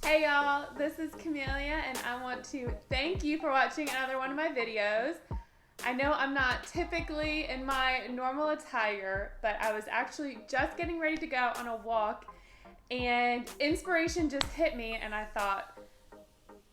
Hey y'all, this is Camelia and I want to thank you for watching another one of my videos. I know I'm not typically in my normal attire, but I was actually just getting ready to go on a walk and inspiration just hit me and I thought,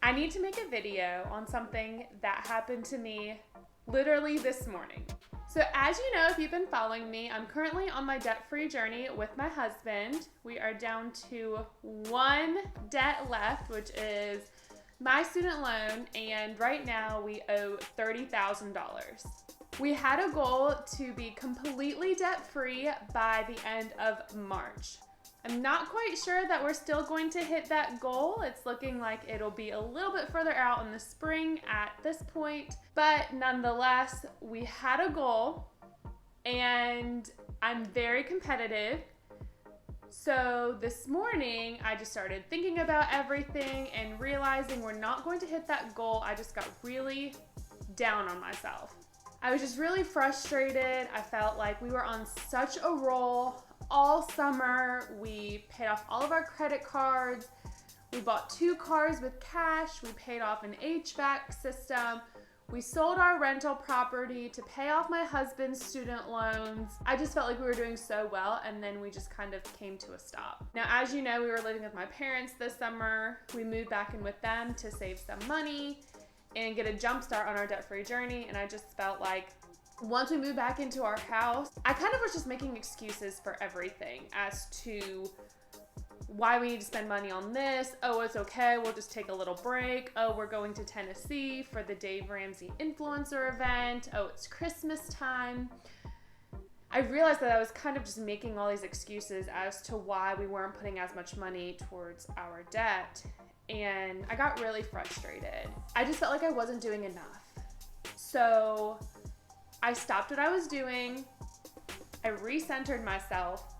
I need to make a video on something that happened to me literally this morning. So as you know, if you've been following me, I'm currently on my debt-free journey with my husband. We are down to one debt left, which is my student loan, and right now we owe $30,000. We had a goal to be completely debt-free by the end of March. I'm not quite sure that we're still going to hit that goal. It's looking like it'll be a little bit further out in the spring at this point, but nonetheless, we had a goal and I'm very competitive. So this morning, I just started thinking about everything and realizing we're not going to hit that goal. I just got really down on myself. I was just really frustrated. I felt like we were on such a roll all summer. We paid off all of our credit cards. We bought 2 cars with cash. We paid off an HVAC system. We sold our rental property to pay off my husband's student loans. I just felt like we were doing so well, and then we just kind of came to a stop. Now, as you know, we were living with my parents this summer. We moved back in with them to save some money and get a jump start on our debt-free journey, and I just felt like once we moved back into our house, I kind of was just making excuses for everything as to why we need to spend money on this. Oh, it's okay, we'll just take a little break. Oh, we're going to Tennessee for the Dave Ramsey influencer event. Oh, it's Christmas time. I realized that I was kind of just making all these excuses as to why we weren't putting as much money towards our debt, and I got really frustrated. I just felt like I wasn't doing enough. So I stopped what I was doing, I recentered myself,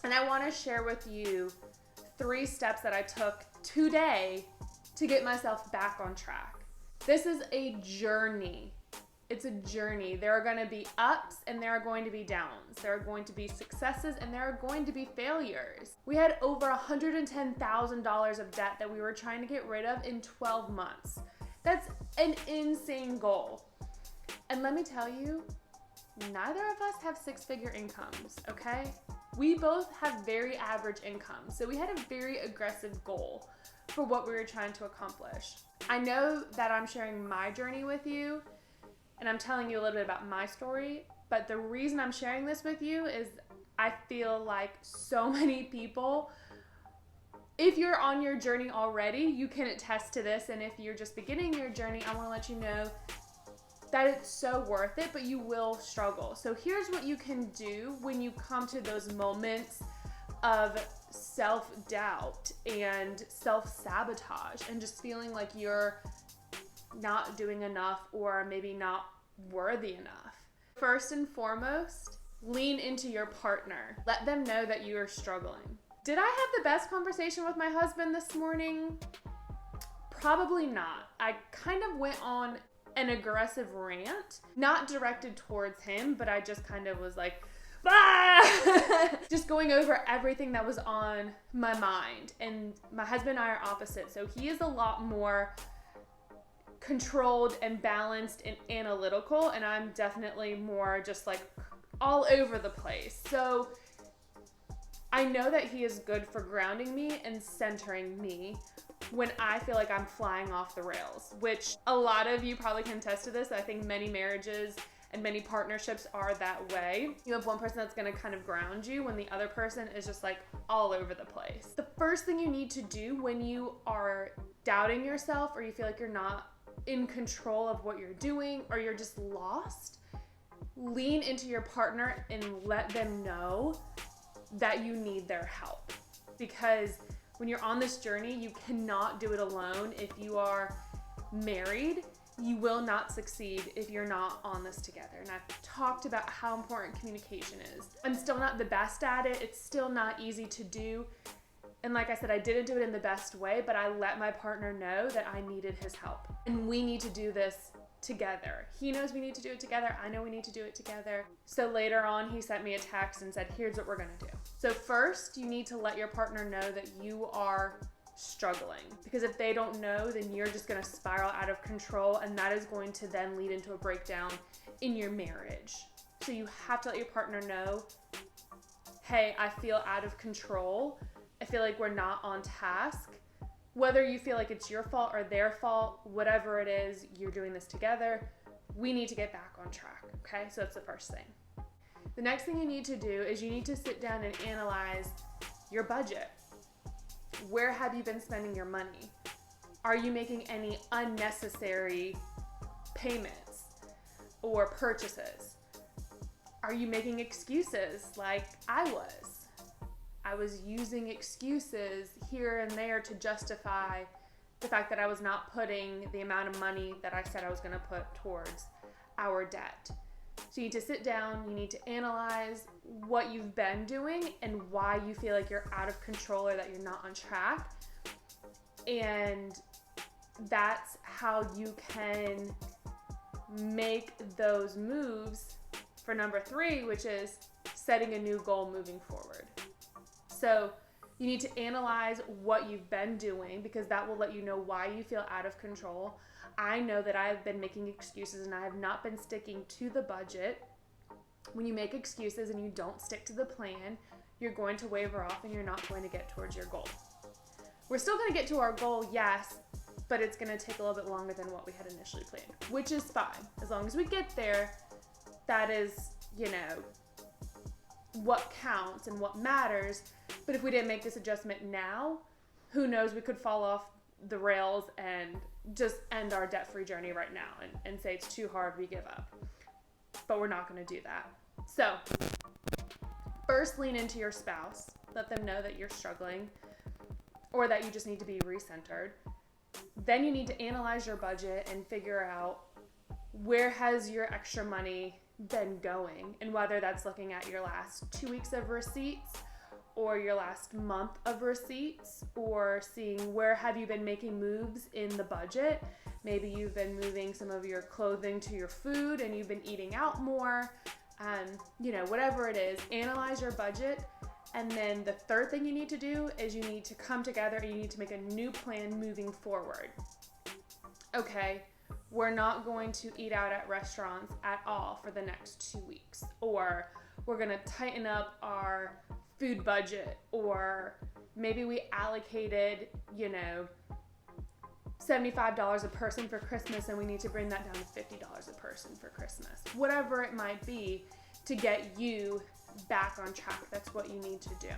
and I want to share with you 3 steps that I took today to get myself back on track. This is a journey. It's a journey. There are going to be ups and there are going to be downs. There are going to be successes and there are going to be failures. We had over $110,000 of debt that we were trying to get rid of in 12 months. That's an insane goal. And let me tell you, neither of us have 6-figure incomes, okay? We both have very average incomes, so we had a very aggressive goal for what we were trying to accomplish. I know that I'm sharing my journey with you, and I'm telling you a little bit about my story, but the reason I'm sharing this with you is I feel like so many people, if you're on your journey already, you can attest to this, and if you're just beginning your journey, I want to let you know that it's so worth it, but you will struggle. So here's what you can do when you come to those moments of self-doubt and self-sabotage and just feeling like you're not doing enough or maybe not worthy enough. First and foremost, lean into your partner. Let them know that you are struggling. Did I have the best conversation with my husband this morning? Probably not. I kind of went on an aggressive rant, not directed towards him, but I just kind of was like, just going over everything that was on my mind. And my husband and I are opposite, so he is a lot more controlled and balanced and analytical, and I'm definitely more just like all over the place. So I know that he is good for grounding me and centering me when I feel like I'm flying off the rails, which a lot of you probably can attest to this. I think many marriages and many partnerships are that way. You have one person that's gonna kind of ground you when the other person is just like all over the place. The first thing you need to do when you are doubting yourself or you feel like you're not in control of what you're doing or you're just lost, lean into your partner and let them know that you need their help. Because when you're on this journey, you cannot do it alone. If you are married, you will not succeed if you're not on this together. And I've talked about how important communication is. I'm still not the best at it. It's still not easy to do. And like I said, I didn't do it in the best way, but I let my partner know that I needed his help. And we need to do this together. He knows we need to do it together. I know we need to do it together. So later on, he sent me a text and said, here's what we're gonna do. So first, you need to let your partner know that you are struggling. Because if they don't know, then you're just going to spiral out of control, and that is going to then lead into a breakdown in your marriage. So you have to let your partner know, hey, I feel out of control. I feel like we're not on task. Whether you feel like it's your fault or their fault, whatever it is, you're doing this together. We need to get back on track, okay? So that's the first thing. The next thing you need to do is you need to sit down and analyze your budget. Where have you been spending your money? Are you making any unnecessary payments or purchases? Are you making excuses like I was? I was using excuses here and there to justify the fact that I was not putting the amount of money that I said I was going to put towards our debt. So you need to sit down, you need to analyze what you've been doing and why you feel like you're out of control or that you're not on track. And that's how you can make those moves for number 3, which is setting a new goal moving forward. So you need to analyze what you've been doing, because that will let you know why you feel out of control. I know that I've been making excuses and I have not been sticking to the budget. When you make excuses and you don't stick to the plan, you're going to waver off and you're not going to get towards your goal. We're still going to get to our goal, yes, but it's going to take a little bit longer than what we had initially planned, which is fine. As long as we get there, that is, what counts and what matters. But if we didn't make this adjustment now, who knows, we could fall off the rails and just end our debt-free journey right now and say it's too hard, we give up. But we're not going to do that. So first, lean into your spouse. Let them know that you're struggling or that you just need to be recentered. Then you need to analyze your budget and figure out where has your extra money been going, and whether that's looking at your last 2 weeks of receipts or your last month of receipts, or seeing where have you been making moves in the budget. Maybe you've been moving some of your clothing to your food and you've been eating out more. Whatever it is, analyze your budget. And then the third thing you need to do is you need to come together and you need to make a new plan moving forward. Okay, we're not going to eat out at restaurants at all for the next 2 weeks, or we're going to tighten up our food budget, or maybe we allocated, $75 a person for Christmas and we need to bring that down to $50 a person for Christmas. Whatever it might be to get you back on track, that's what you need to do.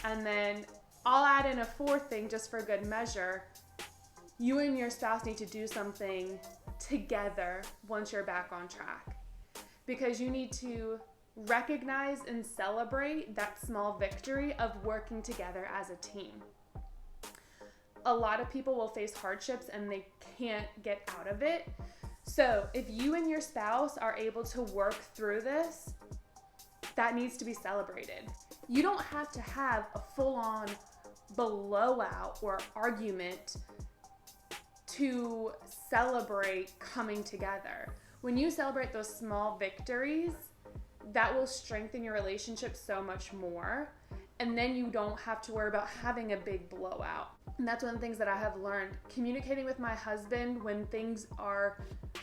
And then I'll add in a fourth thing just for good measure. You and your spouse need to do something together once you're back on track, because you need to recognize and celebrate that small victory of working together as a team. A lot of people will face hardships and they can't get out of it. So if you and your spouse are able to work through this, that needs to be celebrated. You don't have to have a full-on blowout or argument to celebrate coming together. When you celebrate those small victories, that will strengthen your relationship so much more. And then you don't have to worry about having a big blowout. And that's one of the things that I have learned. Communicating with my husband when things are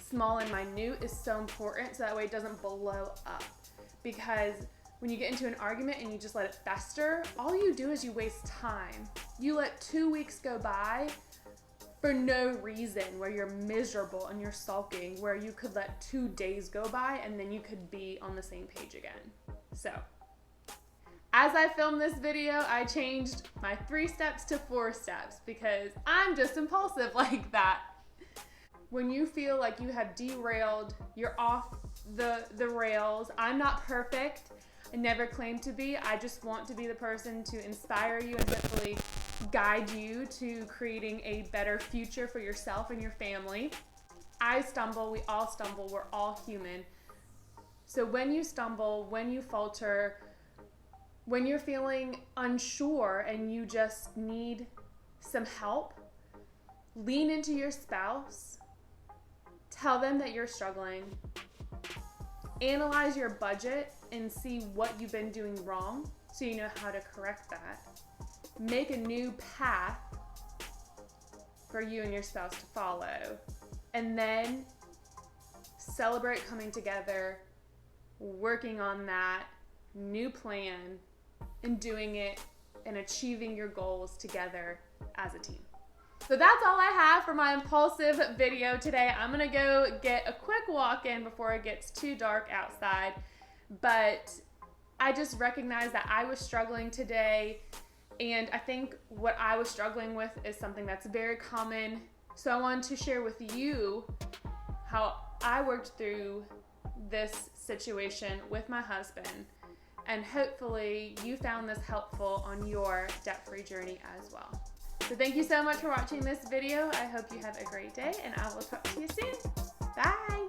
small and minute is so important, so that way it doesn't blow up. Because when you get into an argument and you just let it fester, all you do is you waste time. You let 2 weeks go by for no reason, where you're miserable and you're sulking, where you could let 2 days go by and then you could be on the same page again. So as I filmed this video, I changed my 3 steps to 4 steps because I'm just impulsive like that. When you feel like you have derailed, you're off the rails. I'm not perfect. I never claim to be. I just want to be the person to inspire you and hopefully guide you to creating a better future for yourself and your family. I stumble, we all stumble, we're all human. So when you stumble, when you falter, when you're feeling unsure and you just need some help, lean into your spouse, tell them that you're struggling, analyze your budget and see what you've been doing wrong so you know how to correct that. Make a new path for you and your spouse to follow. And then celebrate coming together, working on that new plan, and doing it and achieving your goals together as a team. So that's all I have for my impulsive video today. I'm gonna go get a quick walk in before it gets too dark outside. But I just recognized that I was struggling today, and I think what I was struggling with is something that's very common. So I wanted to share with you how I worked through this situation with my husband, and hopefully you found this helpful on your debt-free journey as well. So thank you so much for watching this video. I hope you have a great day, and I will talk to you soon. Bye!